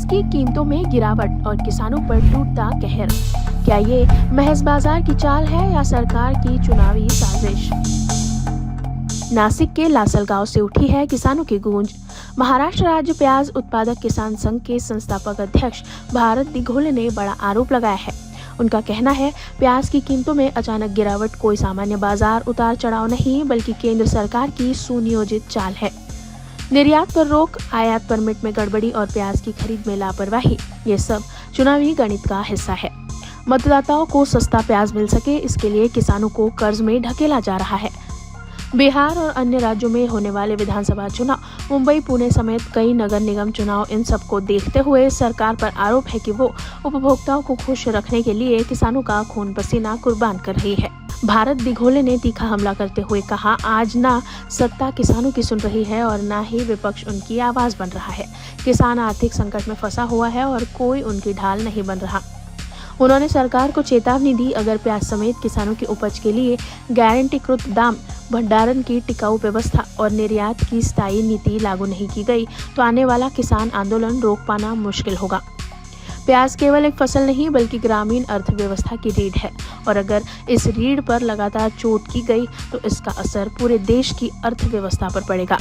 की कीमतों में गिरावट और किसानों पर टूटता कहर। क्या ये महज बाजार की चाल है या सरकार की चुनावी साजिश? नासिक के लासलगांव से उठी है किसानों की गूंज। महाराष्ट्र राज्य प्याज उत्पादक किसान संघ के संस्थापक अध्यक्ष भारत दिघोले ने बड़ा आरोप लगाया है। उनका कहना है, प्याज की कीमतों में अचानक गिरावट कोई सामान्य बाजार उतार चढ़ाव नहीं, बल्कि केंद्र सरकार की सुनियोजित चाल है। निर्यात पर रोक, आयात परमिट में गड़बड़ी और प्याज की खरीद में लापरवाही, ये सब चुनावी गणित का हिस्सा है। मतदाताओं को सस्ता प्याज मिल सके, इसके लिए किसानों को कर्ज में ढकेला जा रहा है। बिहार और अन्य राज्यों में होने वाले विधानसभा चुनाव, मुंबई, पुणे समेत कई नगर निगम चुनाव, इन सबको देखते हुए सरकार पर आरोप है कि वो उपभोक्ताओं को खुश रखने के लिए किसानों का खून पसीना कुर्बान कर रही है। भारत दिघोले ने तीखा हमला करते हुए कहा, आज ना सत्ता किसानों की सुन रही है और ना ही विपक्ष उनकी आवाज बन रहा है। किसान आर्थिक संकट में फंसा हुआ है और कोई उनकी ढाल नहीं बन रहा। उन्होंने सरकार को चेतावनी दी, अगर प्याज समेत किसानों की उपज के लिए गारंटीकृत दाम, भंडारण की टिकाऊ व्यवस्था और निर्यात की स्थायी नीति लागू नहीं की गई तो आने वाला किसान आंदोलन रोक पाना मुश्किल होगा। प्याज केवल एक फसल नहीं, बल्कि ग्रामीण अर्थव्यवस्था की रीढ़ है और अगर इस रीढ़ पर लगातार चोट की गई तो इसका असर पूरे देश की अर्थव्यवस्था पर पड़ेगा।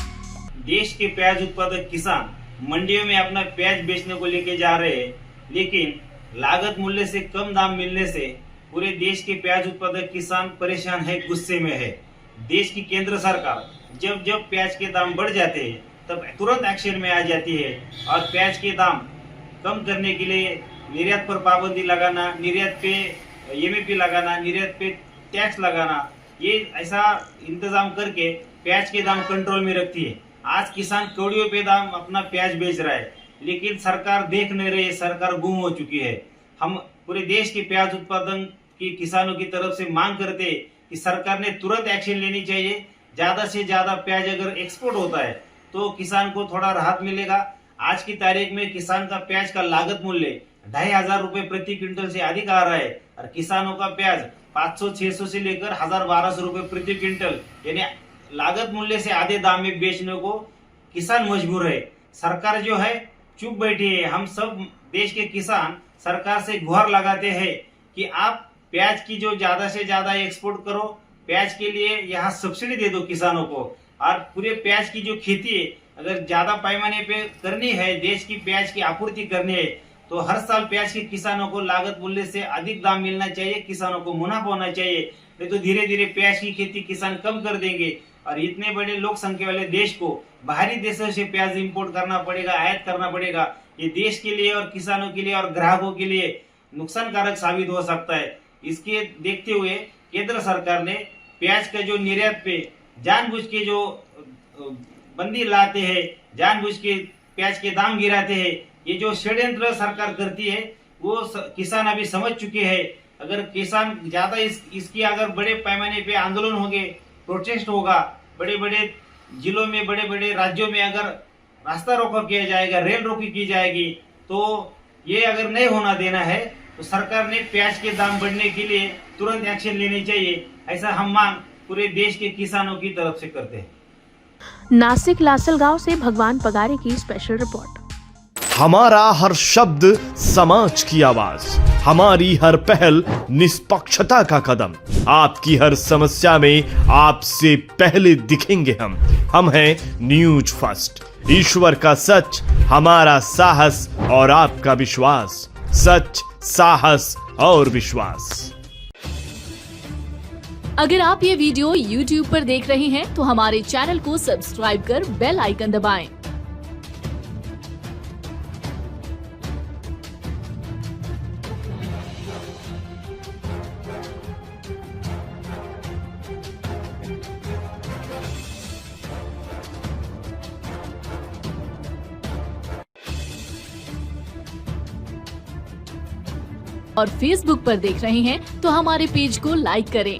देश के प्याज उत्पादक किसान मंडियों में अपना प्याज बेचने को लेके जा रहे हैं, लेकिन लागत मूल्य से कम दाम मिलने से पूरे देश के प्याज उत्पादक किसान परेशान है, गुस्से में है। देश की केंद्र सरकार जब जब प्याज के दाम बढ़ जाते हैं तब तुरंत एक्शन में आ जाती है और प्याज के दाम कम करने के लिए निर्यात पर पाबंदी लगाना, निर्यात पे एमएपी लगाना, निर्यात पे टैक्स लगाना, ये ऐसा इंतजाम करके प्याज के दाम कंट्रोल में रखती है। आज किसान कौड़ियों पे दाम अपना प्याज बेच रहा है, लेकिन सरकार देख नहीं रही है, सरकार गुम हो चुकी है। हम पूरे देश के प्याज उत्पादन की किसानों की तरफ से मांग करते कि सरकार ने तुरंत एक्शन लेनी चाहिए। ज्यादा से ज्यादा प्याज अगर एक्सपोर्ट होता है तो किसान को थोड़ा राहत मिलेगा। आज की तारीख में किसान का प्याज का लागत मूल्य 2500 रुपए प्रति क्विंटल से अधिक आ रहा है और किसानों का प्याज 500-600 से लेकर 1000-1200 रुपए प्रति क्विंटल, यानी लागत मूल्य से आधे दाम में बेचने को किसान मजबूर है। सरकार जो है चुप बैठी है। हम सब देश के किसान सरकार से गुहार लगाते हैं कि आप प्याज की जो ज्यादा से ज्यादा एक्सपोर्ट करो, प्याज के लिए यहाँ सब्सिडी दे दो किसानों को, और पूरे प्याज की जो खेती है अगर ज्यादा पैमाने पे करनी है, देश की प्याज की आपूर्ति करनी है, तो हर साल प्याज के किसानों को लागत मूल्य से अधिक दाम मिलना चाहिए, किसानों को मुनाफा होना चाहिए। नहीं तो धीरे धीरे प्याज की खेती किसान कम कर देंगे और इतने बड़े लोक संख्या वाले देश को बाहरी देशों से प्याज इंपोर्ट करना पड़ेगा, आयात करना पड़ेगा। ये देश के लिए और किसानों के लिए और ग्राहकों के लिए नुकसानकारक साबित हो सकता है। इसके देखते हुए केंद्र सरकार ने प्याज का जो निर्यात पे जानबूझ के जो बंदी लाते हैं, जानबूझ के प्याज के दाम गिराते हैं, ये जो षड्यंत्र सरकार करती है वो किसान अभी समझ चुके हैं। अगर किसान ज्यादा इसकी अगर बड़े पैमाने पे आंदोलन होंगे, प्रोटेस्ट होगा, बड़े बड़े जिलों में, बड़े बड़े राज्यों में अगर रास्ता रोको किया जाएगा, रेल रोकी की जाएगी, तो ये अगर नहीं होना देना है तो सरकार ने प्याज के दाम बढ़ने के लिए तुरंत एक्शन लेनी चाहिए। ऐसा हम मांग पूरे देश के किसानों की तरफ से करते हैं। नासिक लासलगांव से भगवान पगारे की स्पेशल रिपोर्ट। हमारा हर शब्द समाज की आवाज, हमारी हर पहल निष्पक्षता का कदम, आपकी हर समस्या में आपसे पहले दिखेंगे हम हैं न्यूज फर्स्ट। ईश्वर का सच, हमारा साहस और आपका विश्वास। सच, साहस और विश्वास। अगर आप ये वीडियो YouTube पर देख रहे हैं तो हमारे चैनल को सब्सक्राइब कर बेल आइकन दबाएं। और Facebook पर देख रहे हैं तो हमारे पेज को लाइक करें।